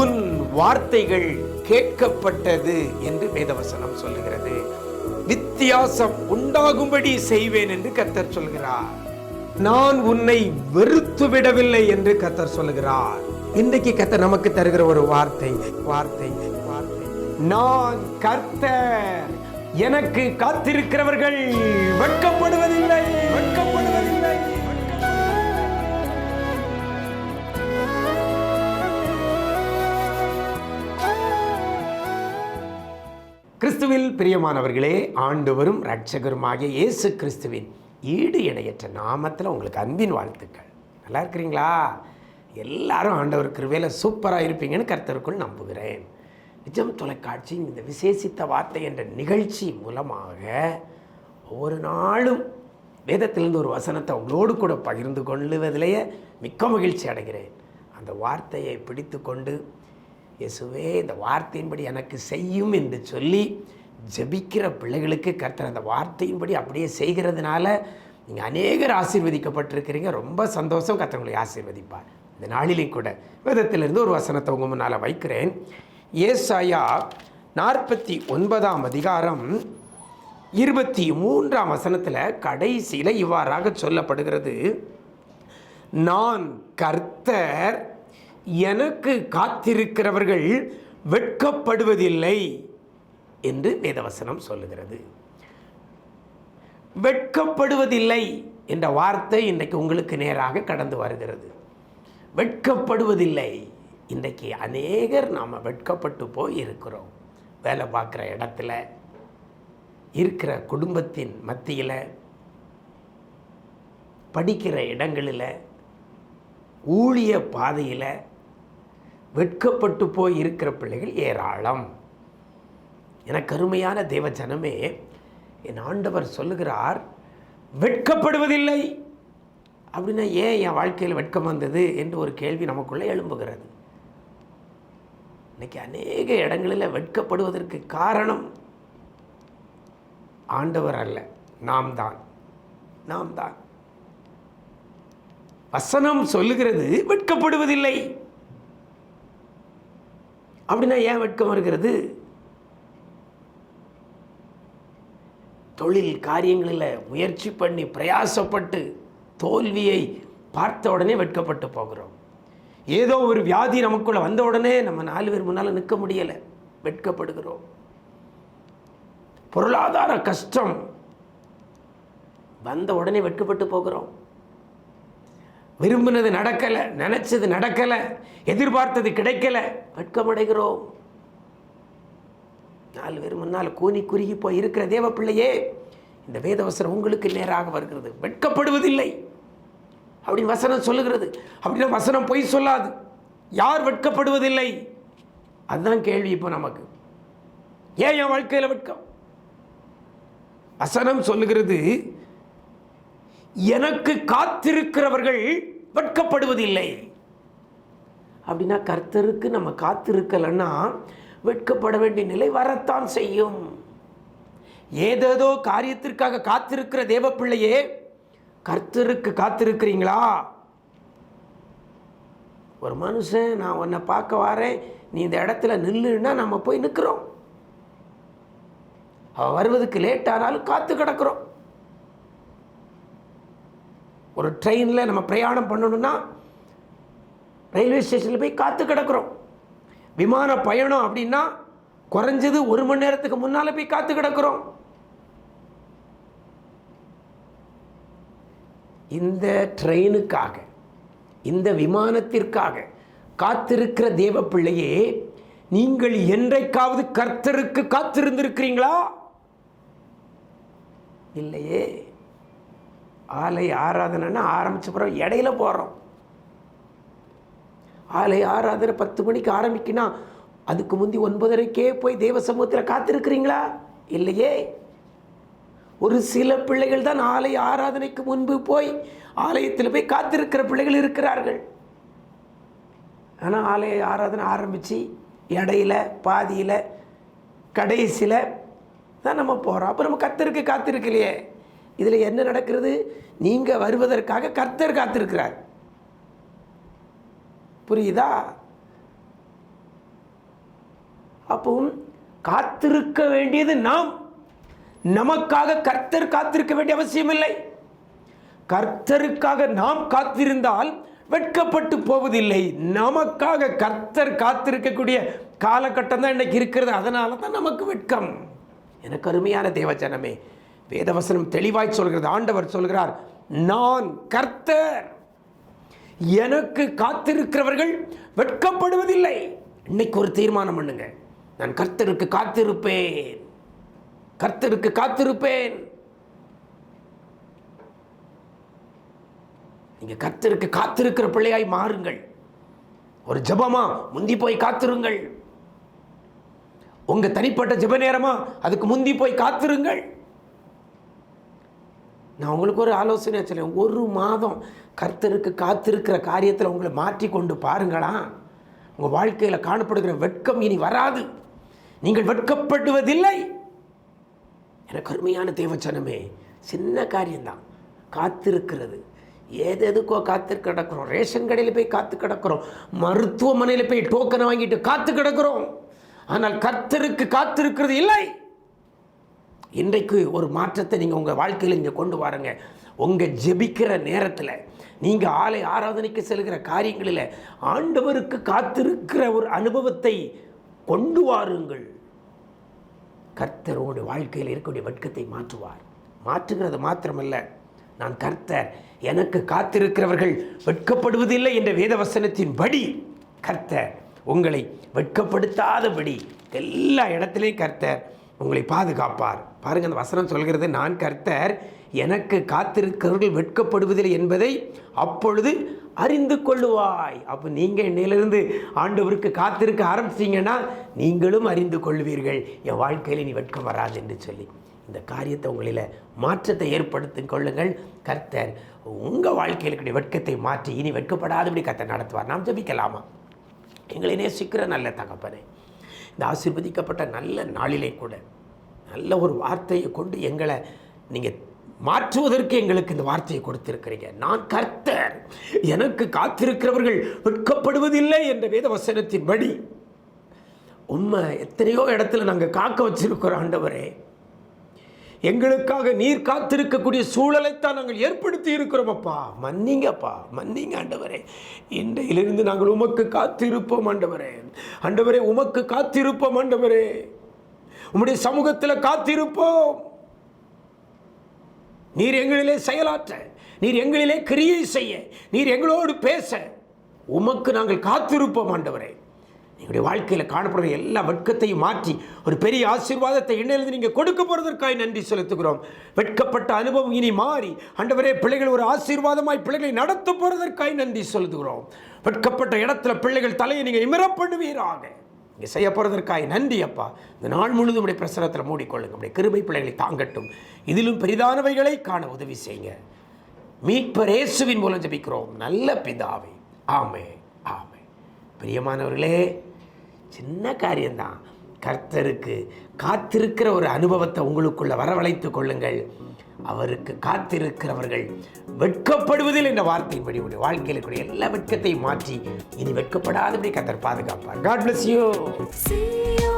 உன் வார்த்தைகள் கேட்கப்பட்டது என்று வேதவசனம் சொல்லுகிறது. வித்தியாசம் உண்டாகும்படி செய்வேன் என்று கர்த்தர் சொல்கிறார். நான் உன்னை வெறுத்து விடவில்லை என்று கர்த்தர் சொல்லுகிறார். இன்றைக்கு கர்த்தர் நமக்கு தருகிற ஒரு வார்த்தை வார்த்தை வார்த்தை நான் கர்த்தர், எனக்கு காத்திருக்கிறவர்கள் வெட்கப்படுவதில்லை, வெட்கப்படுவதில்லை. கிறிஸ்துவில் பிரியமானவர்களே, ஆண்டவரும் இரட்சகருமாகிய இயேசு கிறிஸ்துவின் ஈடு இணையற்ற நாமத்தில் உங்களுக்கு அன்பின் வாழ்த்துக்கள். நல்லா இருக்கிறீங்களா? எல்லாரும் ஆண்டவர் கிருபையில சூப்பராக இருப்பீங்கன்னு கர்த்தருக்குள் நம்புகிறேன். நிஜம் தொலைக்காட்சி இந்த விசேஷித்த வார்த்தை என்ற நிகழ்ச்சி மூலமாக ஒவ்வொரு நாளும் வேதத்திலிருந்து ஒரு வசனத்தை உங்களோடு கூட பகிர்ந்து கொள்ளுவதிலேயே மிக்க மகிழ்ச்சி அடைகிறேன். அந்த வார்த்தையை பிடித்து கொண்டு இயேசுவே இந்த வார்த்தையின்படி எனக்கு செய்யும் என்று சொல்லி ஜெபிக்கிற பிள்ளைகளுக்கு கர்த்தர் அந்த வார்த்தையின்படி அப்படியே செய்கிறதுனால நீங்கள் அநேகர் ஆசீர்வதிக்கப்பட்டிருக்கிறீங்க. ரொம்ப சந்தோஷம். கர்த்தர் உங்களை ஆசீர்வதிப்பார். இந்த நாளிலையும் கூட வேதத்திலிருந்து ஒரு வசனத்தை உங்கள் முன்னால் வைக்கிறேன். ஏசாயா 49ஆம் அதிகாரம் 23ஆம் வசனத்தில் கடைசியில் இவ்வாறாக சொல்லப்படுகிறது, நான் கர்த்தர், எனக்கு காத்திருக்கிறவர்கள் வெட்கப்படுவதில்லை என்று வேதவசனம் சொல்லுகிறது. வெட்கப்படுவதில்லை என்ற வார்த்தை இன்றைக்கு உங்களுக்கு நேராக கடந்து வருகிறது. வெட்கப்படுவதில்லை. இன்றைக்கு அநேகர் நாம் வெட்கப்பட்டு போய் இருக்கிறோம். வேலை பார்க்குற இடத்துல, இருக்கிற குடும்பத்தின் மத்தியில், படிக்கிற இடங்களில், ஊழிய பாதையில் வெட்கப்பட்டு போய் இருக்கிற பிள்ளைகள் ஏராளம். எனக்கு அருமையான தேவ ஜனமே, என் ஆண்டவர் சொல்லுகிறார், வெட்கப்படுவதில்லை. அப்படின்னா ஏன் என் வாழ்க்கையில் வெட்கம் வந்தது என்று ஒரு கேள்வி நமக்குள்ளே எழும்புகிறது. இன்னைக்கு அநேக இடங்களில் வெட்கப்படுவதற்கு காரணம் ஆண்டவர் அல்ல, நாம் தான். வசனம் சொல்லுகிறது வெட்கப்படுவதில்லை. அப்படின்னா ஏன் வெட்கம் வருகிறது? தொழில் காரியங்களில் முயற்சி பண்ணி பிரயாசப்பட்டு தோல்வியை பார்த்த உடனே வெட்கப்பட்டு போகிறோம். ஏதோ ஒரு வியாதி நமக்குள்ள வந்த உடனே நம்ம 4 பேர் முன்னால் நிற்க முடியலை, வெட்கப்படுகிறோம். பொருளாதார கஷ்டம் வந்த உடனே வெட்கப்பட்டு போகிறோம். விரும்பினது நடக்கலை, நினைச்சது நடக்கலை, எதிர்பார்த்தது கிடைக்கலை, வெட்கமடைகிறோம். 4 பேர் முன்னால் கூனி குறுகி போய் இருக்கிற தேவ பிள்ளையே, இந்த வேதவசனம் உங்களுக்கு நேராக வருகிறது. வெட்கப்படுவதில்லை அப்படின்னு வசனம் சொல்லுகிறது. அப்படின்னா வசனம் பொய் சொல்லாது. யார் வெட்கப்படுவதில்லை? அதுதான் கேள்வி இப்போ நமக்கு. ஏன் என் வாழ்க்கையில் வெட்கம்? வசனம் சொல்லுகிறது, எனக்கு காத்திருக்கிறவர்கள் வெட்கப்படுவதில்லை. அப்படின்னா கர்த்தருக்கு நம்ம காத்திருக்கலன்னா வெட்கப்பட வேண்டிய நிலை வரத்தான் செய்யும். ஏதேதோ காரியத்திற்காக காத்திருக்கிற தேவ பிள்ளையே, கர்த்தருக்கு காத்திருக்கிறீங்களா? ஒரு மனுஷன் நான் உன்னை பார்க்க வரேன், நீ இந்த இடத்துல நில்லுன்னா நம்ம போய் நிற்கிறோம். அவன் வருவதுக்கு லேட் ஆனாலும் காத்து கிடக்கிறோம். ஒரு ட்ரெயினில் நம்ம பிரயாணம் பண்ணணும்னா ரயில்வே ஸ்டேஷனில் போய் காத்து கிடக்கிறோம். விமான பயணம் அப்படின்னா குறைஞ்சது 1 மணி நேரத்துக்கு முன்னால் போய் காத்து கிடக்கிறோம். இந்த ட்ரெயினுக்காக, இந்த விமானத்திற்காக காத்திருக்கிற தேவ பிள்ளையே, நீங்கள் என்றைக்காவது கர்த்தருக்கு காத்திருந்திருக்கிறீங்களா? இல்லையே. ஆலய ஆராதனைன்னா ஆரம்பிச்ச பிறகு இடையில போகிறோம். ஆலய ஆராதனை 10 மணிக்கு ஆரம்பிக்கினா அதுக்கு முந்தி 9:30க்கே போய் தேவ சமூகத்தில் காத்திருக்கிறீங்களா? இல்லையே. ஒரு சில பிள்ளைகள் தான் ஆலய ஆராதனைக்கு முன்பு போய் ஆலயத்தில் போய் காத்திருக்கிற பிள்ளைகள் இருக்கிறார்கள். ஆனால் ஆலய ஆராதனை ஆரம்பித்து இடையில பாதியில் கடைசியில் தான் நம்ம போகிறோம். அப்போ நம்ம கர்த்தருக்கு காத்திருக்கலையே. இதில் என்ன நடக்கிறது? நீங்கள் வருவதற்காக கர்த்தர் காத்திருக்கிறார். புரியுதா? அப்பவும் காத்திருக்க வேண்டியது நாம். நமக்காக கர்த்தர் காத்திருக்க வேண்டிய அவசியம் இல்லை. கர்த்தருக்காக நாம் காத்திருந்தால் வெட்கப்பட்டு போவதில்லை. நமக்காக கர்த்தர் காத்திருக்கக்கூடிய காலகட்டம் தான் இன்னைக்கு இருக்கிறது. அதனால தான் நமக்கு வெட்கம். எனக்கு அருமையான தேவஜனமே, வேதவசனம் தெளிவாய் சொல்கிறது. ஆண்டவர் சொல்கிறார், நான் கர்த்தர், எனக்கு காத்திருக்கிறவர்கள் வெட்கப்படுவதில்லை. இன்னைக்கு ஒரு தீர்மானம் பண்ணுங்க, நான் கர்த்தருக்கு காத்திருப்பேன், கர்த்தருக்கு காத்திருப்பேன். நீங்க கர்த்தருக்கு காத்திருக்கிற பிள்ளையாய் மாறுங்கள். ஒரு ஜெபமா முந்தி போய் காத்திருங்கள். உங்க தனிப்பட்ட ஜெப நேரமா அதுக்கு முந்தி போய் காத்திருங்கள். நான் உங்களுக்கு ஒரு ஆலோசனை சொல்லேன். ஒரு மாதம் கர்த்தருக்கு காத்திருக்கிற காரியத்தில் உங்களை மாற்றி கொண்டு பாருங்களா. உங்கள் வாழ்க்கையில் காணப்படுகிற வெட்கம் இனி வராது. நீங்கள் வெட்கப்படுவதில்லை. எனக்கு அருமையான தேவச்சனமே, சின்ன காரியம்தான் காத்திருக்கிறது. எதுக்கோ காத்து கிடக்கிறோம். ரேஷன் கடையில் போய் காத்து கிடக்கிறோம், மருத்துவமனையில் போய் டோக்கனை வாங்கிட்டு காத்து கிடக்கிறோம். ஆனால் கர்த்தருக்கு காத்திருக்கிறது இல்லை. இன்றைக்கு ஒரு மாற்றத்தை நீங்கள் உங்கள் வாழ்க்கையில் இங்கே கொண்டு வாருங்க. உங்கள் ஜெபிக்கிற நேரத்தில், நீங்கள் ஆலை ஆராதனைக்கு செல்கிற காரியங்களில் ஆண்டவருக்கு காத்திருக்கிற ஒரு அனுபவத்தை கொண்டு வாருங்கள். கர்த்தரோடு வாழ்க்கையில் இருக்கக்கூடிய வெட்கத்தை மாற்றுவார். மாற்றுகிறது மாத்திரமல்ல, நான் கர்த்தர், எனக்கு காத்திருக்கிறவர்கள் வெட்கப்படுவதில்லை என்ற வேதவசனத்தின்படி கர்த்தர் உங்களை வெட்கப்படுத்தாதபடி எல்லா இடத்திலையும் கர்த்தர் உங்களை பாதுகாப்பார். பாருங்கள், அந்த வசனம் சொல்கிறது, நான் கர்த்தர், எனக்கு காத்திருக்கிறவர்கள் வெட்கப்படுவதில்லை என்பதை அப்பொழுது அறிந்து கொள்ளுவாய். அப்போ நீங்கள் இன்னையிலிருந்து ஆண்டவருக்கு காத்திருக்க ஆரம்பிச்சிங்கன்னா நீங்களும் அறிந்து கொள்வீர்கள், என் வாழ்க்கையில் நீ வெட்கம் வராது என்று சொல்லி. இந்த காரியத்தை உங்களில் மாற்றத்தை ஏற்படுத்தி கொள்ளுங்கள். கர்த்தர் உங்கள் வாழ்க்கையில் இருக்கிற வெட்கத்தை மாற்றி இனி வெட்கப்படாதபடி கர்த்தர் நடத்துவார். நாம் ஜெபிக்கலாமா? எங்களை நேசிக்கிற நல்ல தகப்பனே, இந்த ஆசீர்வதிக்கப்பட்ட நல்ல நாளிலே கூட நல்ல ஒரு வார்த்தையை கொண்டு எங்களை நீங்கள் மாற்றுவதற்கு எங்களுக்கு இந்த வார்த்தையை கொடுத்திருக்கிறீங்க. நான் கர்த்தர், எனக்கு காத்திருக்கிறவர்கள் வெட்கப்படுவதில்லை என்ற வேத வசனத்தின்படி உண்மை எத்தனையோ இடத்துல நாங்கள் காக்க வச்சிருக்கிறோம். ஆண்டவரே, எங்களுக்காக நீர் காத்திருக்கக்கூடிய சூழலைத்தான் நாங்கள் ஏற்படுத்தி இருக்கிறோம். அப்பா மன்னிங்கப்பா, மன்னிங்க ஆண்டவரே. இன்றையிலிருந்து நாங்கள் உமக்கு காத்திருப்போம் ஆண்டவரே. ஆண்டவரே, உமக்கு காத்திருப்போம் ஆண்டவரே. உம்முடைய சமூகத்தில் காத்திருப்போம். நீர் எங்களிலே செயலாற்ற, நீர் எங்களிலே கிரியை செய்ய, நீர் எங்களோடு பேச உமக்கு நாங்கள் காத்திருப்போம் ஆண்டவரே. எங்களுடைய வாழ்க்கையில் காணப்படுற எல்லா வெட்கத்தையும் மாற்றி ஒரு பெரிய ஆசீர்வாதத்தை இன்னிலிருந்து நீங்கள் கொடுக்க போகிறதற்காக நன்றி செலுத்துகிறோம். வெட்கப்பட்ட அனுபவம் இனி மாறி ஆண்டவரே, பிள்ளைகள் ஒரு ஆசீர்வாதமாய் பிள்ளைகளை நடத்த போகிறதற்காக நன்றி செலுத்துகிறோம். வெட்கப்பட்ட இடத்துல பிள்ளைகள் தலையை நீங்கள் நிமிரப் பண்ணுவீராக. இங்கே செய்ய போகிறதற்காக நன்றி அப்பா. இந்த நாள் முழுவதும் உடைய பிரசனத்தில் மூடிக்கொள்ளுங்க. உடைய கிருபை பிள்ளைகளை தாங்கட்டும். இதிலும் பெரிதானவைகளை காண உதவி செய்யுங்க. மீட்பர் இயேசுவின் மூலம் ஜெபிக்கிறோம் நல்ல பிதாவே, ஆமென், ஆமென். பிரியமானவர்களே, சின்ன காரியம்தான். கர்த்தருக்கு காத்திருக்கிற ஒரு அனுபவத்தை உங்களுக்குள்ள வரவழைத்துக் கொள்ளுங்கள். அவருக்கு காத்திருக்கிறவர்கள் வெட்கப்படுவதில் என்ற வார்த்தையின்படி உடைய வாழ்க்கையில் கூடிய எல்லா வெட்கத்தையும் மாற்றி இனி வெட்கப்படாதபடி கர்த்தர் பாதுகாப்பார். God bless you.